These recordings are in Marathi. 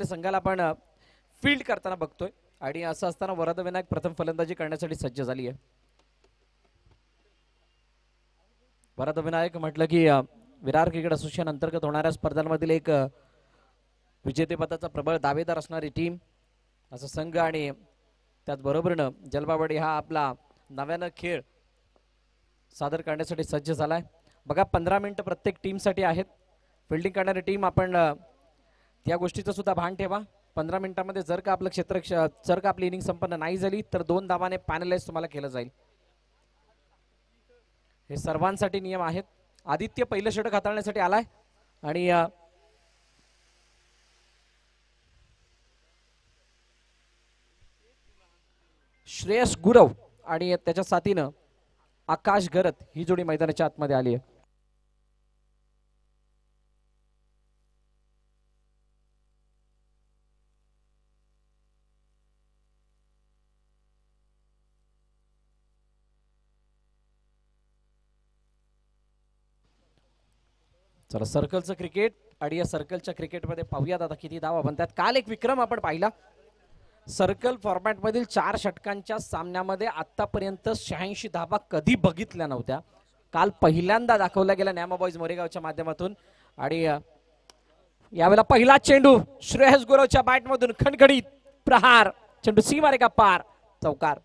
संघातील संघाला आपण फील्ड करताना बघतोय आणि असं असताना वरदविनायक प्रथम फलंदाजी करण्यासाठी सज्ज झाली आहे. वरदविनायक म्हटलं की विरार क्रिकेट असोसिएशन अंतर्गत होणाऱ्या स्पर्धांमधील एक विजेतेपदाचा प्रबळ दावेदार असणारी टीम असं संघ आणि त्याचबरोबरीनं जलबावाडी हा आपला नव्यानं खेळ सादर करण्यासाठी सज्ज झालाय. बघा 15 मिनिटं प्रत्येक टीमसाठी आहेत. फिल्डिंग करणारी टीम आपण त्या गोष्टीचं सुद्धा भान ठेवा. 15 मिनिटांमध्ये जर का आपली इनिंग संपन्न नाही झाली तर 2 धावाने पॅनलाइज तुम्हाला केलं जाईल. हे सर्वांसाठी नियम आहेत. आदित्य पहिलं षटक हाताळण्यासाठी आलाय आणि श्रेयस गुरव आणि त्याच्या साथीनं आकाश गरत ही जोडी मैदानाच्या आतमध्ये आली आहे. चला सर्कलचं क्रिकेट आणि या सर्कलच्या क्रिकेटमध्ये पाहूयात आता किती धावा बनतात. काल एक विक्रम आपण पाहिला. सर्कल फॉर्मॅट मधील 4 षटकांच्या सामन्यामध्ये आतापर्यंत 86 धावा कधी बघितल्या नव्हत्या. काल पहिल्यांदा दाखवल्या गेल्या न्यामा बॉईज मोरेगावच्या माध्यमातून आणि यावेळेला पहिला चेंडू श्रेयस गुरवच्या बॅटमधून खणखणीत प्रहार, चेंडू सीमारेखा पार, चौकार.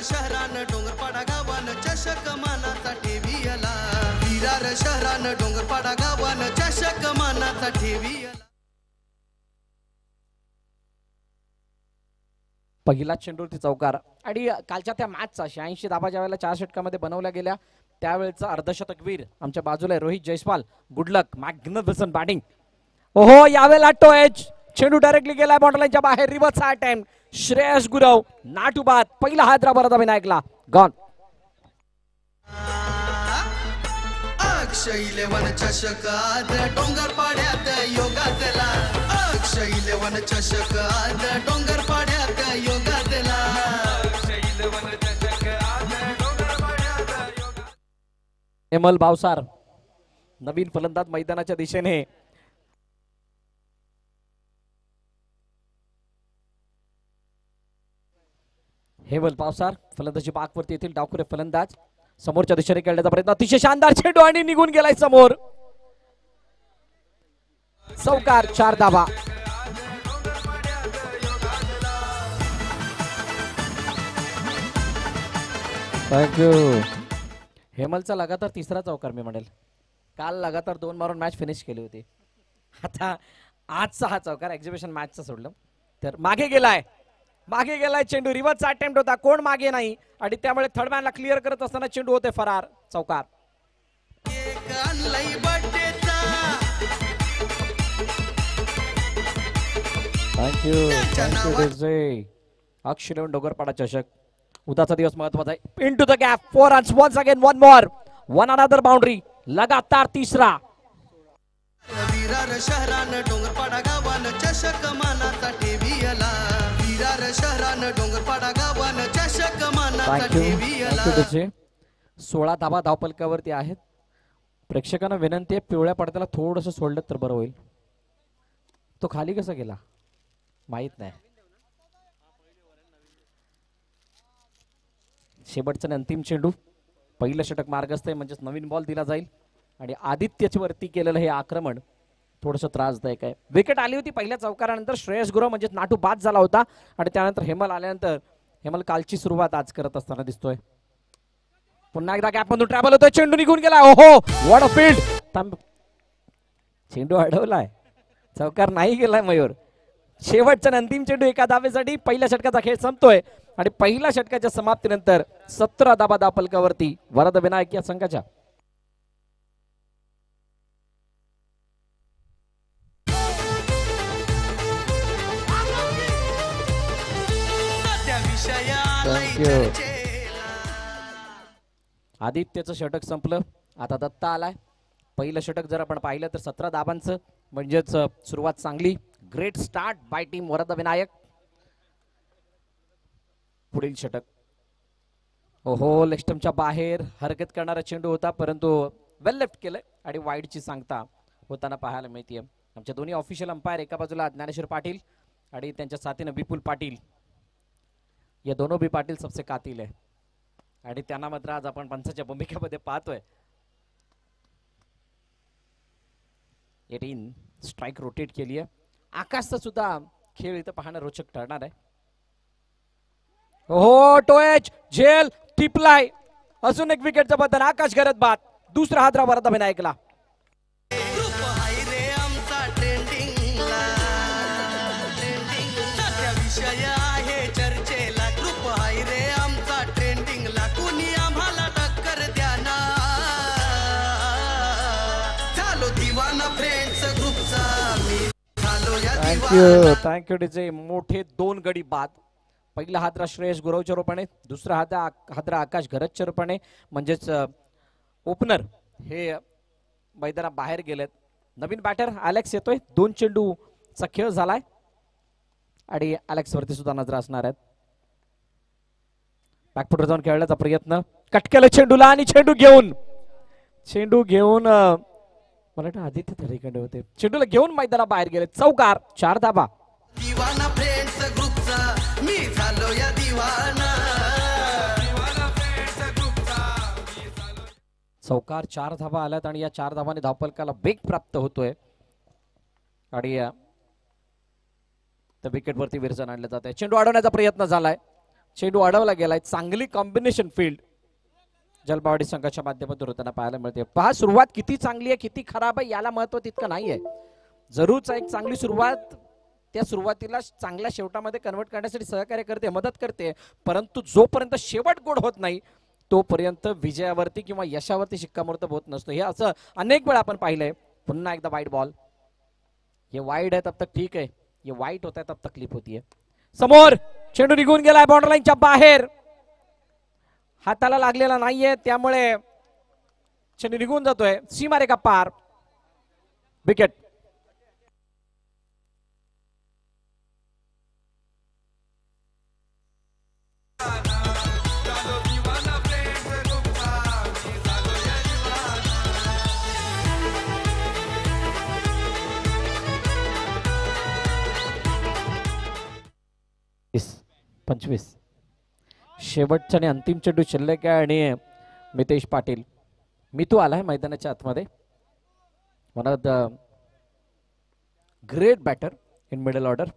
शहरान डोंगरपाडा गावान चषक मानाचा ठेवियला. विरार शहरान डोंगरपाडा गावान चषक मानाचा ठेवियला. पहिला चेंडूवरती चौकार आणि कालच्या त्या मॅचचा 86 धावा ज्या वेळेला 4 षटकामध्ये बनवल्या गेल्या त्यावेळेचा अर्धशतकवीर आमच्या बाजूला रोहित जयस्वाल. गुड लक, मॅग्निफिसंट बॅटिंग. ओहो यावेळेला टोएज चेंडू डायरेक्टली गेलाय बॉटलाईनच्या बाहेर. रिव्हर्स अटेम्प्ट श्रेयस गुरव नाटू बाद. पहिला हादरा वरदविनायकला गॉन. अक्षय 11 चषक आज डोंगरपाड्यात योगातला. अक्षय 11 चषक आज डोंगरपाड्यात योगातला. हेमल भावसार नवीन फलंदाज मैदानाच्या दिशेने. हेमल भावसार फलंदाजी बागवरती येथील डावखुरे फलंदाज. समोरच्या दिशेने खेळण्याचा प्रयत्न, अतिशय शानदार चेंडू आणि निघून गेलाय समोर. चौकार, 4 धावा. थँक्यू. हेमलचा लगातार 3रा चौकार मी म्हणेल. काल लगातार 2 मारून मॅच फिनिश केली होती. आता आजचा हा चौकार एक्झिबिशन मॅचचा सोडलं तर मागे गेलाय चेंडू. रिव्हर्स अटेम्प्ट होता, कोण मागे नाही आणि त्यामुळे थर्ड मॅनला क्लिअर करत असताना चेंडू होते फरार. चौकार. थँक्यू. अक्षय डोंगरपाडा चषक उद्याचा दिवस महत्वाचा आहे. Into the gap, 4 runs, once again one more, one another boundary, लगातार 3रा. विरार शहरान डोंगरपाडा गावान चषक मानाचा ठेवियला. विरार शहरान डोंगरपाडा गावान चषक मानाचा ठेवियला. 16 धावा धावपलकावरती आहेत. प्रेक्षकांना विनंती आहे पिवळ्या पडद्याला थोडंसं सोडलं तर बरं होईल. तो खाली कसा गेला माहित नाही. शेवटचा अंतिम चेंडू. पहिलं षटक मार्गस्थ आहे म्हणजेच नवीन बॉल दिला जाईल आणि आदित्यच्या वरती केलेलं हे आक्रमण थोडंसं त्रासदायक आहे. विकेट आली होती पहिल्या चौकारानंतर. श्रेयस गुरव म्हणजेच नाटू बाद झाला होता आणि त्यानंतर हेमल आल्यानंतर हेमल कालची सुरुवात आज करत असताना दिसतोय. पुन्हा एकदा गॅप मधून ट्रॅव्हल होतोय, चेंडू निघून गेला. ओहो व्हॉट अ फील्ड. चेंडू अडवलाय, चौकार नाही गेलाय मयूर. शेवटचा अंतिम चेंडू एका धावेसाठी. पहिल्या षटकाचा खेळ संपतोय आणि पहिल्या षटकाच्या समाप्तीनंतर 17 धावा धावपलकावरती वरदविनायक या संघाच्या. आदित्यचं षटक संपलं. आता दत्ता आलाय. पहिलं षटक जर आपण पाहिलं तर 17 धावांचं म्हणजेच सुरुवात चांगली. Great start bye team Varadvinayak. पुढील षटक ओहो लेग स्टंपच्या बाहेर हरकत करणारा चेंडू होता परंतु वेल लेफ्ट केलंय आणि वाईडची सांगता होताना पाहायला मिळते. आमच्या दोन्ही ऑफिशियल अंपायर एका बाजूला ज्ञानेश्वर पाटील आणि त्यांच्या साथीनं विपुल पाटील. या दोनों भी पाटील सबसे कातिल है आणि त्यांना मात्र आज आपण पंचाच्या भूमिकेमध्ये पाहतोय. 18 स्ट्राइक रोटेट केली आहे. आकाशचा सुद्धा खेळ इथं पाहणं रोचक ठरणार आहे. हो टोएच झेल टिपलाय. अजून एक विकेटचं बदल. आकाश घरत बाद. दुसरा हादरा वरदा विनायकला. ग्रुप हाय रे आमचा ट्रेंडिंगला. सध्या विषय आहे चर्चेला. ग्रुप हाय रे आमचा ट्रेंडिंगला. कुणी आम्हाला टक्कर द्या ना. झालो दिवाना फ्रेंड्स ग्रुपचा. मी झालो या दिवाना. Thank you DJ. मोठे 2 गडी बाद. पहिला हादरा श्रेयस गुरवच्या रूपाने, दुसरा हादरा आकाश घरतच्या रूपाने. म्हणजेच ओपनर हे मैदानात बाहेर गेलेत. नवीन बॅटर अलेक्स येतोय. 2 चेंडूचा खेळ झालाय आणि अलेक्स वरती सुद्धा नजर असणार आहेत. बॅकफुटर जाऊन खेळण्याचा प्रयत्न. कटकेला चेंडूला आणि चेंडू घेऊन मला वाटतं आदित्य तळेकडे होते. चेंडूला घेऊन मैदानात बाहेर गेले. चौकार. 4 धाबा. दिवाना फ्रेंड्स ग्रुपचा. मी झालो या दिवाना. चौकार. 4 धाबा आल्यात आणि या 4 धाबाने धावफलकाला वेग प्राप्त होतोय आणि त्या विकेटवरती विरजन आणलं जात आहे. चेंडू अडवण्याचा प्रयत्न झालाय. चेंडू अडवला गेलाय. चांगली कॉम्बिनेशन फील्ड जलबावडी संघाच्या माध्यमातून होताना पाहायला मिळते. पहा सुरुवात किती चांगली आहे किती खराब आहे याला महत्व तितकं नाहीये. जरूरच एक चांगली सुरुवात त्या सुरुवातीला चांगल्या शेवटामध्ये कन्वर्ट करण्यासाठी सहकार्य करते, मदत करते. परंतु जोपर्यंत शेवट गोड होत नाही तोपर्यंत विजयावरती किंवा यशावरती शिक्कामोर्तब होत नसतो. हे असं अनेक वेळा आपण पाहिलंय. पुन्हा एकदा वाईड बॉल. ये वाईड है तब तक ठीक है, ये वाईट होता है तब तकलीफ होती है. समोर चेंडू निघून गेलाय बॉर्डर लाईनच्या बाहेर. हाताला लागलेला नाहीये त्यामुळे चेंडू निघून जातोय. सीमारेखा पार. विकेट. इस 25 शेवटचा आणि अंतिम चेंडू शिल्लक आहे आणि मितेश पाटील मितू आलाय मैदानाच्या आतमध्ये. One of the great batter in middle order.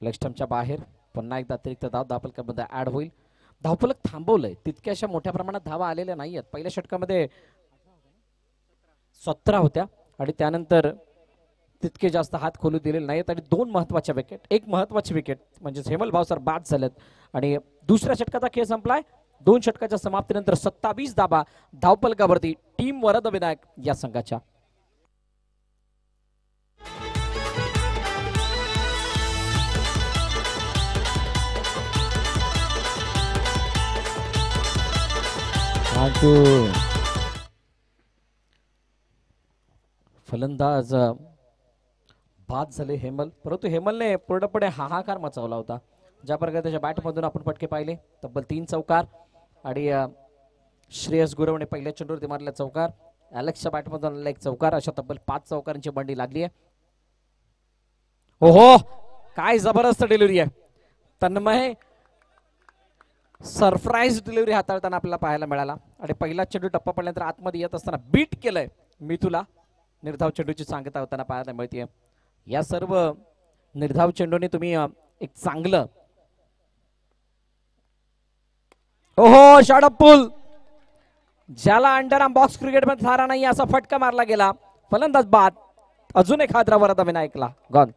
Leg स्टंपच्या बाहेर. पुन्हा एकदा अतिरिक्त धाव धावफलकामध्ये ऍड होईल. धावफलक थांबवलंय. तितक्याशा मोठ्या प्रमाणात धावा आलेल्या नाहीयेत. पहिल्या षटकामध्ये 17 होत्या आणि त्यानंतर तितके जास्त हात खोलू दिलेले नाहीत आणि 2 महत्वाच्या विकेट, एक महत्वाची विकेट म्हणजे हेमल भावसर बाद झालेत आणि दुसऱ्या षटकाचा खेळ संपलाय. 2 षटकाच्या समाप्तीनंतर 27 धाबा धावफलकावरती टीम वरद विनायक या संघाच्या. फलंदाज बाद झाले हेमल. परंतु हेमलने पूर्णपणे हाहाकार मचावला होता. ज्या प्रकारे त्याच्या बॅटमधून आपण फटके पाहिले. तब्बल 3 चौकार आणि श्रेयस गुरवने पहिल्या चेंडूवरती मारला चौकार. अलेक्सच्या बॅटमधून एक चौकार. अशा तब्बल 5 चौकारांची बंडी लागली आहे. ओहो काय जबरदस्त डिलिव्हरी आहे. तन्मय सरप्राईज डिलिव्हरी हाताळताना आपल्याला पाहायला मिळाला आणि पहिला चेंडू टप्पा पडल्यानंतर आतमध्ये येत असताना बीट केलंय मितूला. निर्धाव चेंडूची सांगता होताना पाहायला मिळते. या सर्व निर्धाव चेंडूने तुम्ही एक चांगलं ओहो शॉट पुल ज्याला अंडर आर्म बॉक्स क्रिकेट मध्ये थारा नाही असा फटका मारला गेला. फलंदाज बाद. अजून एक हादरा वरदा विनायकला. गॉन.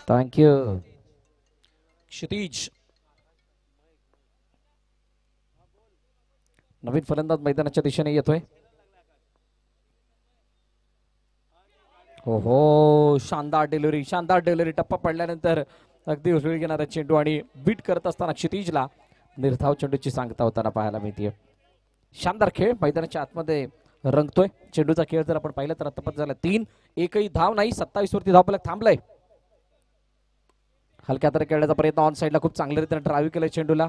थँक यू क्षितिज. नवीन फलंदाज मैदानाच्या दिशेने येतोय. हो शानदार डिलिव्हरी टप्पा पडल्यानंतर अगदी उसळी घेणारा चेंडू आणि बीट करत असताना क्षितिजला निर्धाव चेंडूची सांगता होताना पाहायला मिळते. शानदार खेळ मैदानाच्या आतमध्ये रंगतोय. चेंडूचा खेळ जर आपण पाहिलं तर आतापर्यंत झाला 3, एकही धाव नाही. 27 वरती धावफलक थांबलंय. हलक्या तर खेळण्याचा प्रयत्न ऑन साईडला खूप चांगल्या रीतीने ड्राईव्ह केलं चेंडूला.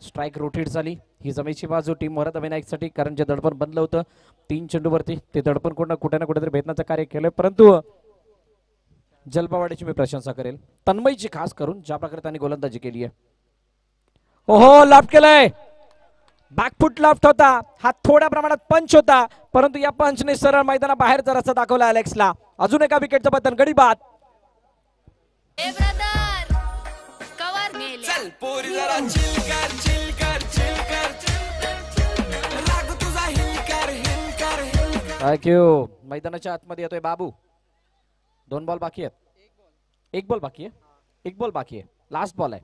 स्ट्राईक रोटेट झाली. ही जमेची बाजू टीम वरद विनायकसाठी, कारण जे दडपण बनलं होतं 3 चेंडूवरती ते दडपण कुठे ना कुठेतरी भेदण्याचं कार्य केलंय. परंतु जलपावाडीची मी प्रशंसा करेल, तन्मयची खास करून ज्या प्रकारे त्यांनी गोलंदाजी केली आहे. ओहो लॉफ्ट केलंय. बॅकफुट लॉफ्ट होता. हा थोड्या प्रमाणात पंच होता, परंतु या पंचने सरळ मैदानाबाहेर जरासा दाखवला अलेक्सला. अजून एका विकेटचं बदल गडी बाद. चल पोरी जरा चिल कर चिल कर चिल कर राग तुझा हिल कर. थँक्यू. मैदानाच्या आतमध्ये येतोय बाबू. 2 बॉल बाकी आहेत. एक बॉल बाकी आहे. लास्ट बॉल आहे.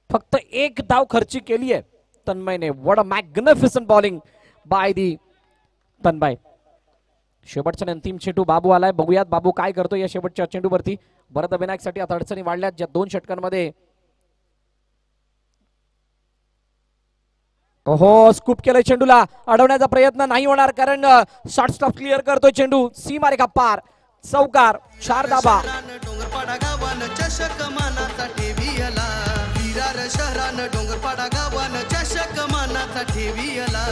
फक्त 1 धाव खर्ची केली आहे तन्मयने. What a magnificent bowling by the Tanmay. शेवटच्या अंतिम चेंडू बाबू आलाय. बघूयात बाबू काय करतो या शेवटच्या चेंडूवरती. भरत विनायकसाठी आता अडचणी वाढल्यात. ज्या 2 षटकांमध्ये ओहो स्कूप केलंय चेंडूला. अडवण्याचा प्रयत्न नाही होणार, कारण शॉर्ट स्टॉप क्लिअर करतोय चेंडू. सीमारेखा पार. चौकार. 4 धाबा. डोंगरपाडा गावान चषक मानाचा ठेवियला. विरार शहरान डोंगरपाडा गावान चषक मानाचा ठेवियला.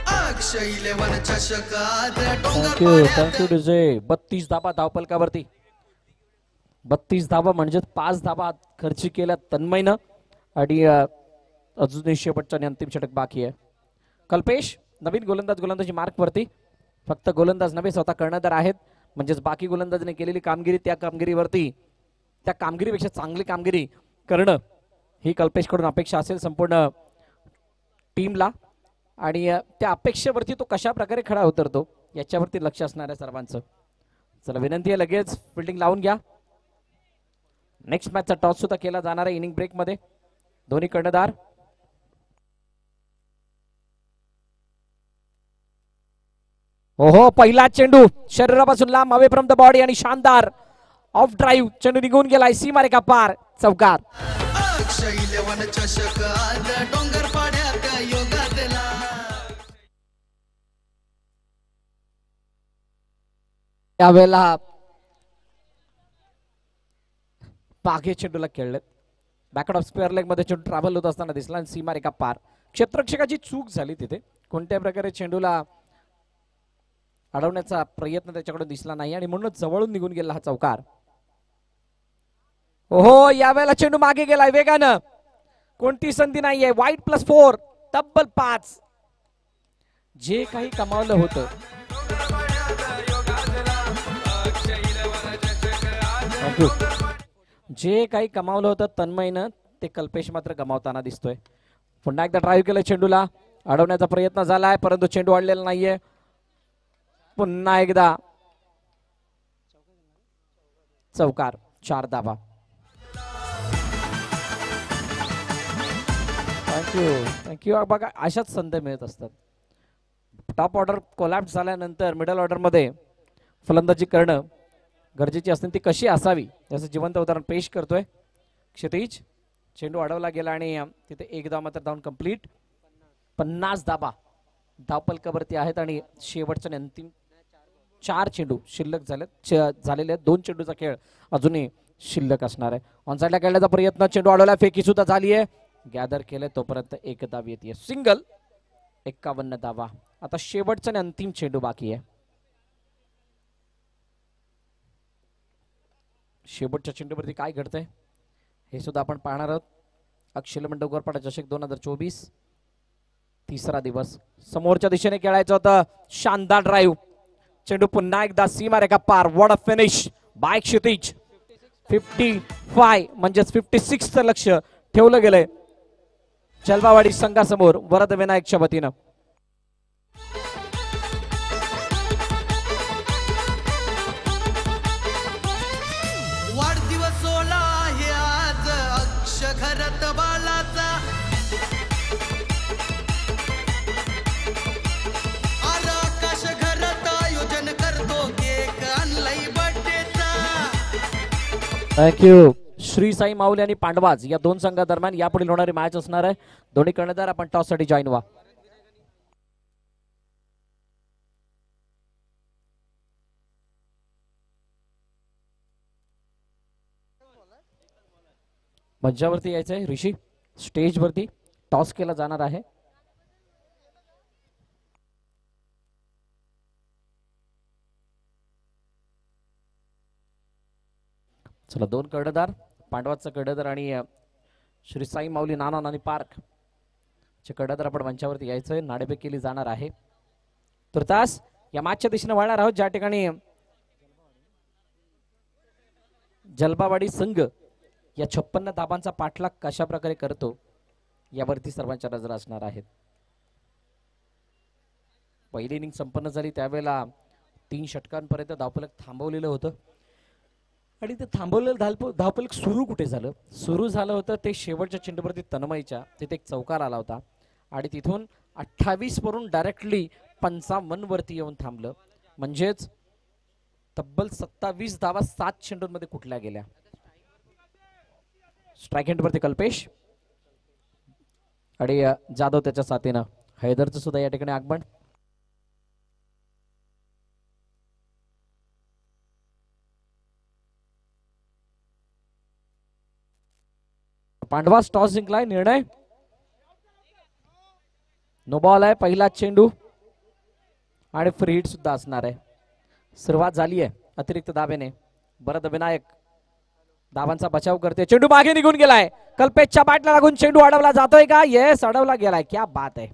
अक्षय 11 चषक आज थँक्यू डीजे. 32 धाबा धावपलकावरती. 32 धाबा म्हणजे 5 धाबा खर्ची केल्या तन्मयनं. आणि अजूनही शेवटचा अंतिम षटक बाकी आहे. कल्पेश नवीन गोलंदाजी मार्क वरती. फक्त गोलंदाज नव्हे, स्वतः कर्णधार आहेत. म्हणजेच बाकी गोलंदाजाने केलेली कामगिरी, त्या कामगिरीवरती, त्या कामगिरीपेक्षा चांगली कामगिरी करणं ही कल्पेशकडून अपेक्षा असेल संपूर्ण टीमला. आणि त्या अपेक्षेवरती तो कशा प्रकारे खडा उतरतो याच्यावरती लक्ष असणार आहे सर्वांचं. चला विनंती आहे, लगेच फिल्डिंग लावून घ्या. नेक्स्ट मॅचचा टॉस सुद्धा केला जाणार आहे इनिंग ब्रेक मध्ये. दोन्ही कर्णधार ओहो पहिला चेंडू शरीरापासून लांब, अवे फ्रॉम द बॉडी आणि शानदार ऑफ ड्राईव्ह. चेंडू निघून गेलाय. सीमारेखा पार. चौकार. अक्षय 11 चषक आज डोंगरपाड्यात योगातला. यावेळेला मागे चेंडूला खेळलेत. बॅकआउट ऑफ स्क्वेअर लेग मध्ये चेंडू ट्रॅव्हल होत असताना दिसला आणि सीमारेखा पार. क्षेत्ररक्षकाची चूक झाली तिथे. कोणत्या प्रकारे चेंडूला अडवण्याचा प्रयत्न त्याच्याकडून दिसला नाही आणि म्हणूनच जवळून निघून गेला हा चौकार. ओहो यावेळेला चेंडू मागे गेलाय वेगानं. कोणती संधी नाहीये. वाईट +4 तब्बल 5. जे काही कमावलं होतं तन्मयनं ते कल्पेश मात्र गमावताना दिसतोय. पुन्हा एकदा ड्राईव्ह केलं चेंडूला. अडवण्याचा प्रयत्न झालाय, परंतु चेंडू अडलेला नाहीये. पुन्हा एकदा चौकार. 4 धाबा. थँक्यू. बघा अशाच संधी मिळत असतात. टॉप ऑर्डर कोलॅप्स झाल्यानंतर मिडल ऑर्डर मध्ये फलंदाजी करणं गरजेची असते. ती कशी असावी याचं जिवंत उदाहरण पेश करतोय क्षितिज. चेंडू अडवला गेला आणि तिथे 1 धाव मात्र धावून कंप्लीट. 50 धाबा धावपलकावरती आहेत आणि शेवटच्या अंतिम 4 चेंडू शिल्लक झालेले आहेत. 2 चेंडूचा खेळ अजूनही शिल्लक असणार आहे. ऑन साईडला खेळण्याचा प्रयत्न. चेंडू अडवला. फेकी सुद्धा झाली आहे. गॅदर केलंय तोपर्यंत 1 धाव येते. सिंगल. 51 धावा. आता शेवटचा आणि अंतिम चेंडू बाकी आहे. शेवटच्या चेंडूवरती काय घडतंय हे सुद्धा आपण पाहणार आहोत. अक्षय डोंगरपाडा चषक 2024 तिसरा दिवस. समोरच्या दिशेने खेळायचं होतं. शानदार ड्राईव्ह. चेंडू पुन्हा एकदा सीमारेखा पार. व्हॉट अ फिनिश बाय क्षितिज. 55 म्हणजेच 56 चं लक्ष ठेवलं गेलंय जलवावाडी संघासमोर वरद विनायकच्या वतीनं. वाढदिवस 16 आहे आज अक्ष घरात बालाचा. आकाश घरात आयोजन कर थँक्यू. श्री साई माऊली आणि पांडवाज या दोन संघादरम्यान यापुढील होणारी मॅच असणार आहे. दोन्ही कर्णधार आपण टॉस साठी जॉईन व्हा. मंचावरती यायचंय ऋषी. स्टेज वरती टॉस केला जाणार आहे. चला दोन कर्णधार, पांडवाचा कर्णधार आणि श्री साई माऊली नाना नानी पार्क चे कर्णधार आपण मंचावरती यायचंय. नाणेफेक केली जाणार आहे. तुर्तास या मॅचच्या दिशेने वळणार आहोत, ज्या ठिकाणी जलबावाडी संघ या 56 धाबांचा पाठलाग कशा प्रकारे करतो यावरती सर्वांच्या नजर असणार आहेत. पहिली इनिंग संपन्न झाली त्यावेळेला 3 षटकांपर्यंत धावफलक थांबवलेलं होतं आणि ते थांबवलेलं धावफलक सुरू कुठे झालं? सुरू झालं होतं ते शेवटच्या चेंडूवरती तन्मयच्या तिथे एक चौकार आला होता आणि तिथून 28 वरून डायरेक्टली 55 वरती येऊन थांबलं. म्हणजेच तब्बल 27 धावा 7 चेंडूंमध्ये कुठल्या गेल्या. स्ट्राईक हँड वरती कल्पेश आणि जाधव त्याच्या साथीनं. हैदरचं सुद्धा या ठिकाणी आगमन. पांडवास टॉस जिंकलाय. निर्णय नो बॉल आहे. पहिला चेंडू आणि फ्री हिट सुद्धा असणार आहे. सुरुवात झाली आहे अतिरिक्त दाबेने. भरत विनायक धावांचा बचाव करते. चेंडू मागे निघून गेलाय. कल्पेशच्या बॅटला लागून चेंडू अडवला जातोय का? येस, अडवला गेलाय. क्या बात आहे.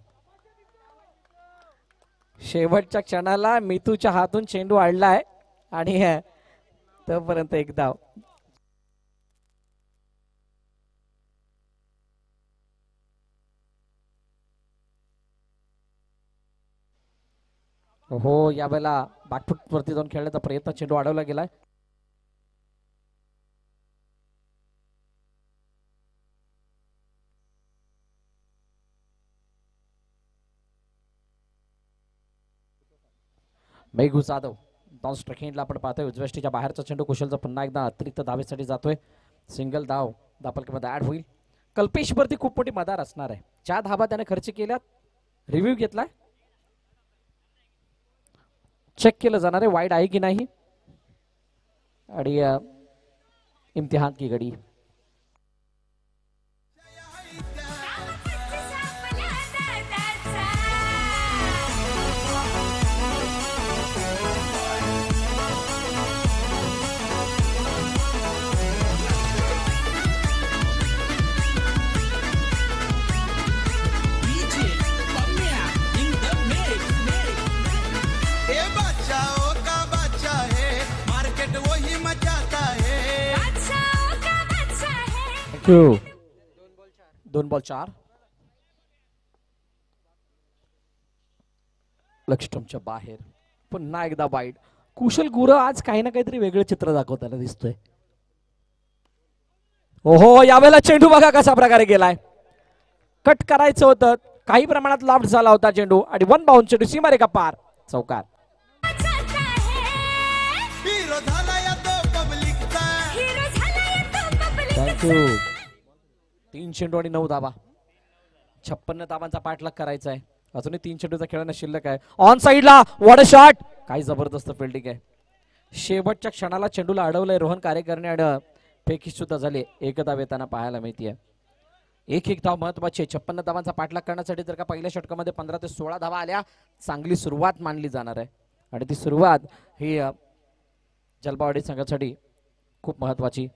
शेवटच्या क्षणाला मितूच्या हातून चेंडू अडलाय आणि तोपर्यंत एक धाव. हो, यावेळेला बॅकफूट वरती जाऊन खेळण्याचा प्रयत्न, चेंडू अडवला गेलाय. मेघू जाधव डाऊन स्ट्राईक आपण पाहतोय. उजव्या बाहेरचा चेंडू कुशलचा पुन्हा एकदा अतिरिक्त धावेसाठी जातोय. सिंगल धाव धापलकीमध्ये ऍड होईल. कल्पेश वरती खूप मोठी मदार असणार आहे. 4 धावा त्याने खर्च केल्यात. रिव्ह्यू घेतलाय, चेक केलं जाणार आहे वाईड आहे की नाही. आणि इम्तिहान की घडी. दोन बॉल 4. लक्ष्टमच्या बाहेर पुन्हा एकदा वाईड. कुशल गुरव आज काही ना काहीतरी वेगळं चित्र दाखवताना दिसतोय. ओहो, यावेळेला चेंडू बघा कशा प्रकारे गेलाय. कट करायचं होतं, काही प्रमाणात लॉफ्ट झाला होता चेंडू आणि 1 बाउंड चेंडू सीमारेखा पार. चौकार. थँक्यू. 3 चेंडू आणि 9 धावा. 56 धावांचा पाठलाग करायचा आहे. अजूनही 3 चेंडूचा खेळणं शिल्लक आहे. ऑन साइडला वॉट अ शॉट. काय जबरदस्त फिल्डिंग आहे. शेवटच्या क्षणाला चेंडूला अडवलंय रोहन कार्यकर्णी आणि फेकी सुद्धा झाली. एक धाव येताना पाहायला मिळतीये. एक धाव महत्वाची आहे. 56 धावांचा पाठलाग करण्यासाठी जर का पहिल्या षटकामध्ये 15 ते 16 धावा आल्या, चांगली सुरुवात मानली जाणार आहे. आणि ती सुरुवात ही जलबावाडी संघासाठी खूप महत्वाची.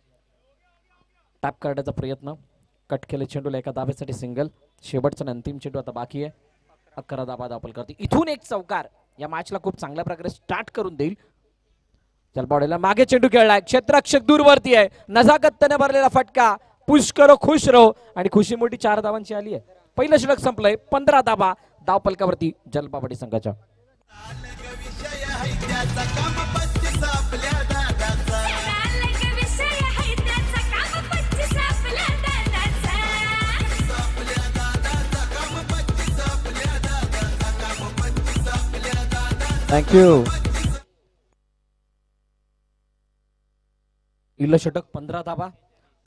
टॅप करण्याचा प्रयत्न, कट केले चेंडूला एका धावेसाठी सिंगल. शेवटचा अंतिम चेंडू आता बाकी आहे. 11 धावा दाखल करते. इथून एक चौकार या मॅचला खूप चांगल्या प्रकारे स्टार्ट करून देईल. जलबावाडीला मागे चेंडू खेळलाय. क्षेत्ररक्षक दूरवरती आहे. नजाकतने भरलेला फटका. पुश करो खुश रहो. आणि खुशी मोठी 4 धावांची आली आहे. पहिलं षटक संपलंय. 15 धावा धाव पलकावरती जलबावाडी संघाच्या. थँक्यू. इल्ल षटक 15 धावा,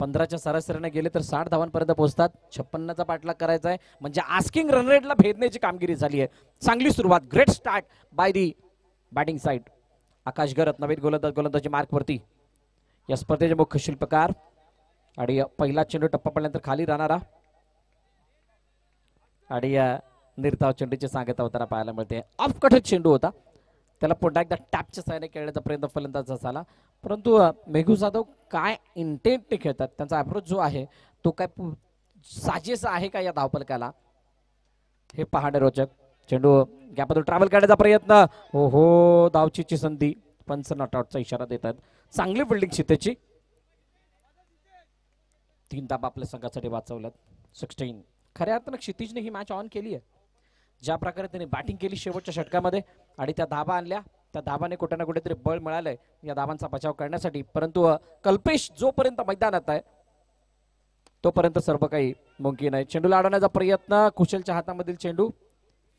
15च्या सरासरीने गेले तर 60 धावांपर्यंत पोहोचतात. 56चा पाठलाग करायचा आहे म्हणजे आस्किंग रन रेटला भेदण्याची कामगिरी झाली आहे. चांगली सुरुवात, great start by the batting side. Akash Garat नवीन गोलंदाजी मार्कवरती. या स्पर्धेचे मुख्य शिल्पकार आणि पहिला चेंडू टप्पा पडल्यानंतर खाली राहणारा आणि निर्धाव चेंडूची सांगता होताना पाहायला मिळते. ऑफ कट चेंडू होता, त्याला पुन्हा एकदा टॅपच्या साहाय्याने खेळण्याचा प्रयत्न फलंदाजाचा झाला, परंतु मेघू जाधव काय इंटेंटने खेळतात, त्यांचा अप्रोच जो आहे तो काय साजेसा आहे का या धावपलकाला, हे पाहणे रोचक. चेंडू गॅपमधून ट्रॅव्हल करण्याचा प्रयत्न, हो हो धावचीची संधी, पंच नॉट आउटचा इशारा देतात. चांगली फिल्डिंग क्षितेची. 3 धाबा आपल्या संघासाठी वाचवल्यात. 16. खऱ्या अर्थानं क्षितिजने ही मॅच ऑन केली आहे. ज्या प्रकारे त्याने बॅटिंग केली शेवटच्या षटकामध्ये आणि त्या धाबा आणल्या, त्या धाबाने कुठे ना कुठेतरी बळ मिळालंय या धाबांचा बचाव करण्यासाठी. परंतु कल्पेश जोपर्यंत मैदानात आहे तोपर्यंत सर्व काही मुमकिन आहे. चेंडूला अडवण्याचा प्रयत्न, कुशलच्या हातामधील चेंडू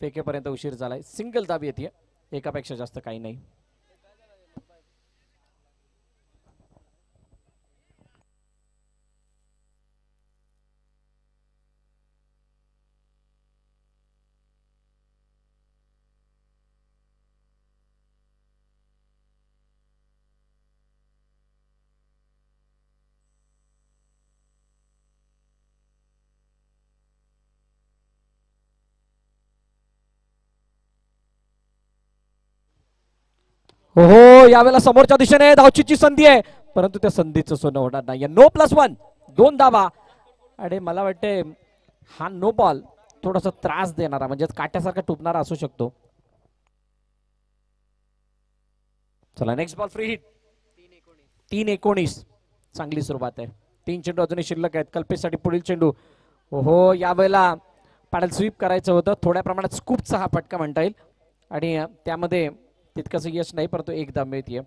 फेकेपर्यंत उशीर झालाय. सिंगल धाब येते, एकापेक्षा जास्त काही नाही. हो यावेळेला समोरच्या दिशेने धावचीची संधी आहे, परंतु त्या संधीचं सोनं होणार नाही. नो +1, 2 धावा. आणि मला वाटते हा नो बॉल थोडासा त्रास देणारा म्हणजे काट्यासारखा टुपणारा असू शकतो. चला नेक्स्ट बॉल फ्री हिट. 3-19. चांगली सुरुवात आहे. 3 चेंडू अजूनही शिल्लक आहेत कल्पेशसाठी. पुढील चेंडू, हो यावेळेला पॅडल स्वीप करायचं होतं, थोड्या प्रमाणात स्कूपचा हा फटका म्हणता येईल आणि त्यामध्ये तितकंसं यश नाही, परंतु एक धाव मिळते.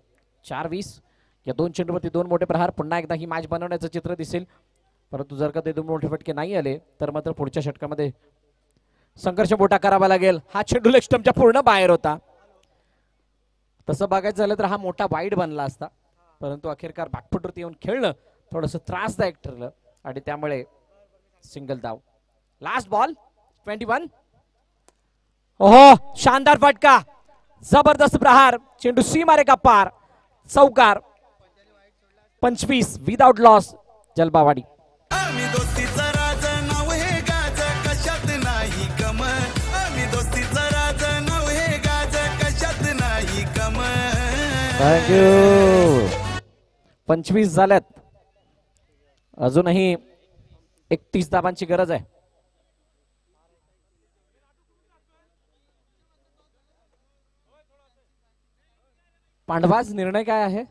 4-20. या 2 चेंडूवरती 2 मोठे प्रहार. पुन्हा एकदा ही मॅच बनवण्याचं चित्र दिसेल, परंतु जर का ते 2 मोठे फटके नाही आले तर मात्र पुढच्या षटकामध्ये संघर्ष मोठा करावा लागेल. हा चेंडू लेग स्टंपच्या पूर्ण बाहेर होता. तसं बघायचं झालं तर हा मोठा वाईड बनला असता, परंतु अखेरकार बॅकफुटवरती येऊन खेळणं थोडंसं त्रासदायक ठरलं आणि त्यामुळे सिंगल धाव. Last ball 21. ओहो शानदार फटका, जबरदस्त प्रहार, चेंडू सीमारेखा पार, चौकार. 25 विदाउट लॉस. जलबावाडी. आम्ही दोस्तीचा राज नाव हे गाज कशात नाही कम, आम्ही दोस्तीचा राज नाव हे गाज कशात नाही कम. थँक्यू. 25 झाल्यात, अजूनही 31 धाबांची गरज आहे. पांडवाज निर्णय काय आहे?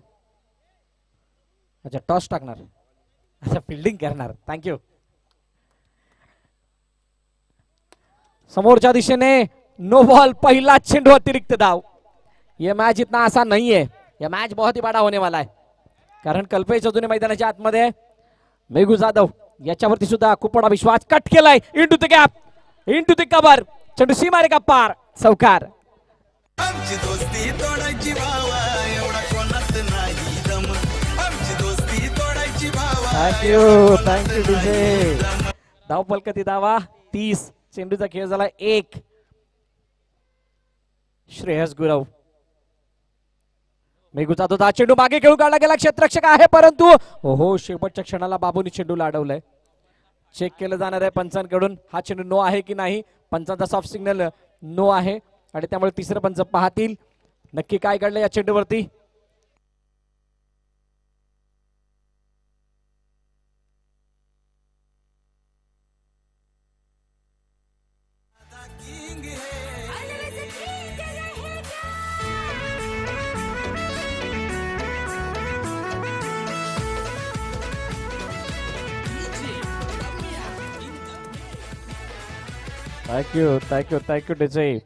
अच्छा टॉस टाकणार, अच्छा फिल्डिंग करणार. थँक्यू. समोरच्या दिशेने नो बॉल, पहिला चेंडू अतिरिक्त धाव. यह मैच इतना आसान नहीं है, यह मैच बहुत ही बड़ा होने वाला है, कारण कल्पेश अजूनही मैदानाच्या आतमध्ये. मेघू जाधव याच्यावरती सुद्धा खूप मोठा विश्वास. कट केलाय into the gap, into the cover, चेंडू सीमारेखा पार, चौकार. आमची दोस्ती तोडायची भावा, एवढा कोणात नाही दम, आमची दोस्ती तोडायची भावा. Thank you DJ. धाव पलकती धावा 30. चेंडूचा खेळ झाला 1. श्रेयस गुरव. मेघू जाधवचा चेंडू मागे खेळून काढला गेला, क्षेत्ररक्षक आहे परंतु हो शेवटच्या क्षणाला बाबूनी चेंडूला अडवलंय. चेक केलं जाणार आहे पंचांकडून, हा चेंडू नो आहे की नाही. पंचांचा सॉफ्ट सिग्नल नो आहे आणि त्यामुळे तिसरं पंच पाहतील नक्की काय घडलं या चेंडूवरती. Thank you DJ.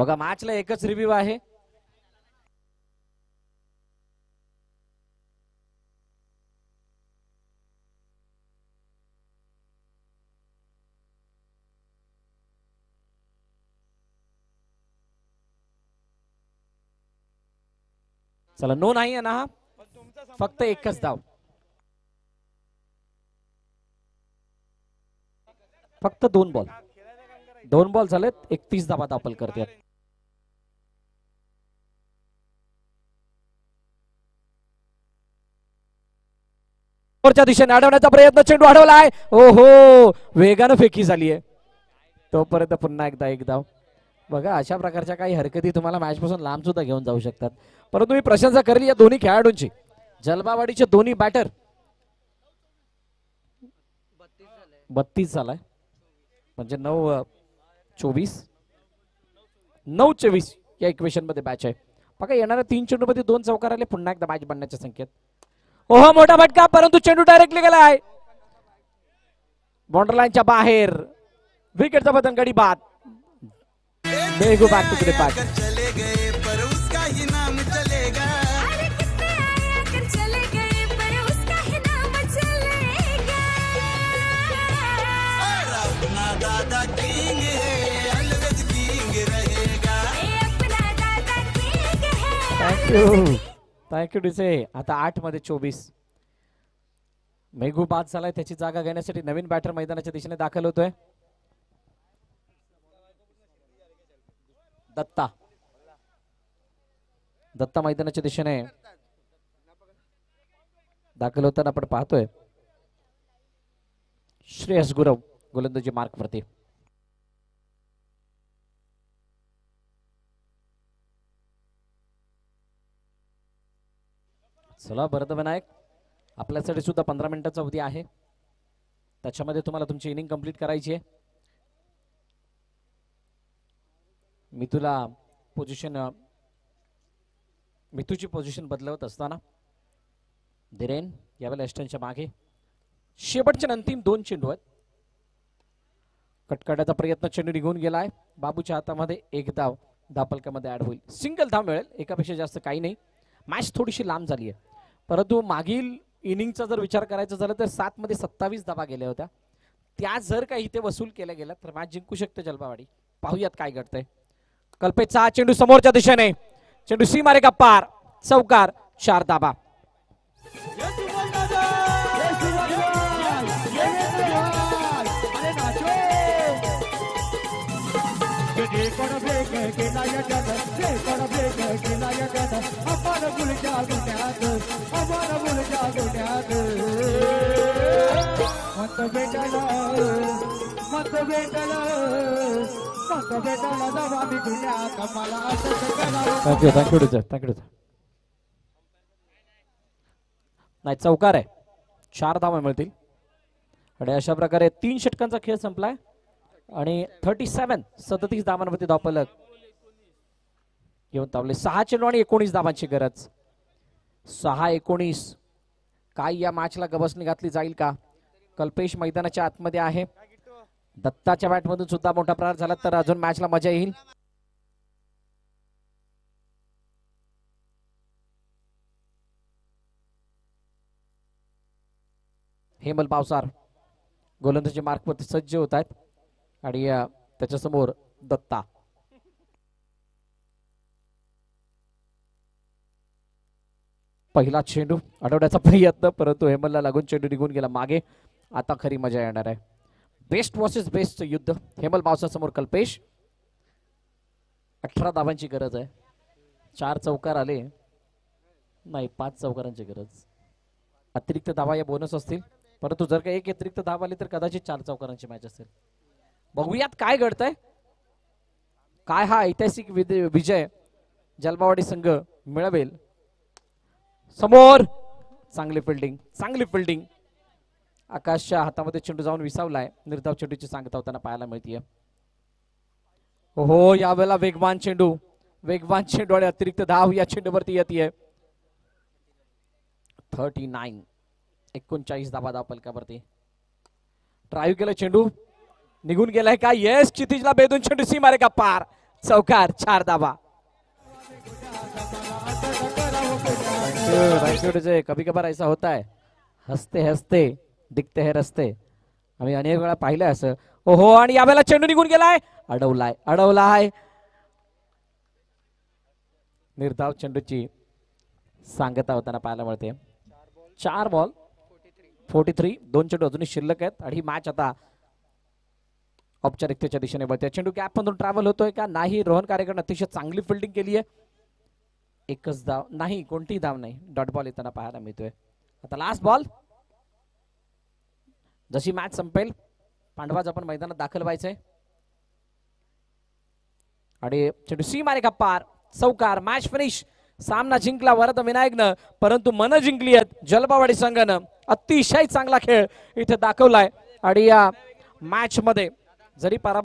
बघा मॅचला एकच रिव्ह्यू आहे. चला नो नाही आहे ना हा, फक्त एकच धाव, फक्त 2 बॉल झालेत. 31 धावा दाखल करतात. वरच्या दिशेने अडवण्याचा प्रयत्न, चेंडू अडवलाय. ओहो, वेगानं फेकी झाली आहे. तोपर्यंत पुन्हा एकदा एक धाव. बघा अशा प्रकारच्या काही हरकती तुम्हाला मॅच पासून लांब सुद्धा घेऊन जाऊ शकतात. परंतु मी प्रशंसा करेल या दोन्ही खेळाडूंची. जलबावाडीचे दोन्ही बॅटर 32 झालाय, म्हणजे 9-24 9-24 या इक्वेशन मध्ये मॅच आहे. बघा येणाऱ्या 3 चेंडू मध्ये 2 चौकार आले. पुन्हा एकदा मॅच बनण्याच्या संकेत. ओहो, मोठा फटका, परंतु चेंडू डायरेक्टली गेलाय बॉर्डर लाईनच्या बाहेर. विकेटचा पतन, गडी बाद. They go back to the back. चले गए पर उसका ही नाम चलेगा. अरे कितने आए कर चले गए पर उसका ही नाम चलेगा. और अपना दादा किंग है, अलवेज किंग रहेगा. ये अपना दादा किंग है. थँक्यू डिसे. आता 8 मध्ये 24. मेघू बाद झालाय. त्याची जागा घेण्यासाठी नवीन बॅटर मैदानाच्या दिशेने दाखल होतोय. दत्ता मैदानाच्या दिशेने दाखल होताना आपण पाहतोय. श्रेयस गुरव गोलंदाजी मार्क वरती. चला भरत विनायक, आपल्यासाठी सुद्धा 15 मिनिटाचा अवधी आहे. त्याच्यामध्ये तुम्हाला तुमची इनिंग कंप्लीट करायची आहे. मिथूची पोझिशन बदलवत असताना धीरेन यावेळेला एस्टनच्या मागे. शेवटचे अंतिम 2 चेंडू आहेत. कटकाट्याचा प्रयत्न, चेंडू निघून गेलाय. बाबूच्या हातामध्ये एक धाव धापलकामध्ये ऍड होईल. सिंगल धाव मिळेल, एकापेक्षा जास्त काही नाही. मॅच थोडीशी लांब झाली आहे, परंतु मागील इनिंगचा जर विचार करायचा झाला तर 7 मध्ये 27 धावा गेल्या होत्या. त्या जर काही इथे वसूल केल्या गेल्या तर मॅच जिंकू शकते जलबावाडी. पाहूयात काय घडतंय. कल्पेचा चेंडू समोरच्या दिशेने, चेंडू सी मारेगा पार, चौकार, 4 धावा. थँक्यू. नाही, चौकार आहे. 4 धावा मिळतील. आणि अशा प्रकारे 3 षटकांचा खेळ संपलाय आणि 37 धावांवरती धावफलक घेऊन तावले. 6 चेंडू आणि 19 धावांची गरज. 6-19. काय या मॅचला गबसणी घातली जाईल का? कल्पेश मैदानाच्या आतमध्ये आहे. दत्ताच्या बॅटमधून सुद्धा मोठा प्रहार झाला तर अजून मॅचला मजा येईल. हेमल पावसार गोलंदाजी मार्कवरती सज्ज होत आहेत आणि त्याच्यासमोर दत्ता. पहिला चेंडू अडवण्याचा प्रयत्न, परंतु हेमलला लागून चेंडू निघून गेला मागे. आता खरी मजा येणार आहे. बेस्ट वर्सेस बेस्ट युद्ध. हेमल पावसा समोर कल्पेश. 18 धावांची गरज आहे. 4 चौकार आले नाही, 5 चौकारांची गरज. अतिरिक्त धावा या बोनस असतील, परंतु जर का एक अतिरिक्त धाव आली तर कदाचित 4 चौकारांची मॅच असेल. बघूयात काय घडतंय. काय हा ऐतिहासिक विजय जलबावाडी संघ मिळवेल. समोर चांगली फिल्डिंग. आकाशच्या हातामध्ये चेंडू जाऊन विसावलाय. निर्धाव चेंडूची सांगता होताना पाहायला मिळतीये. हो, यावेळेला वेगवान चेंडू आणि अतिरिक्त धाव या चेंडूवरती येते. 39 धावा धावफलकावरती. ड्राईव्ह केलं, चेंडू निघून गेलाय का? येस, क्षितिजला बेदून चेंडू सी मारेगा पार, चौकार 4 धावा. Thank you. कभी कभार ऐसा होता है, हसते हसते दिखते है रस्ते. आम्ही अनेक वेळा पाहिलंय असं. ओहो, आणि यावेळेला चेंडू निघून गेलाय. अडवलाय. निर्धाव चेंडूची सांगता होताना पाहायला मिळते. 4 बॉल 43. 2 चेंडू अजूनही शिल्लक आहेत आणि ही मॅच आता औपचारिकतेच्या दिशेने वळते. चेंडू गॅप मधून ट्रॅव्हल होतोय का नाही. रोहन कारेकर अतिशय चांगली फिल्डिंग केली आहे. एकच धाव नाही, कोणतीही धाव नाही. डॉट बॉल येताना पाहायला मिळतोय. आता लास्ट बॉल. जशी मॅच संपेल पांडवाज आपण मैदानात दाखल व्हायचंय. आणि चेंडू सी मारे का पार. चौकार. Match finish. सामना जिंकला वरद विनायकनं, परंतु मन जिंकली आहेत जलबावाडी संघानं. अतिशय चांगला खेळ इथे दाखवलाय आणि या मॅच मध्ये जरी पराभव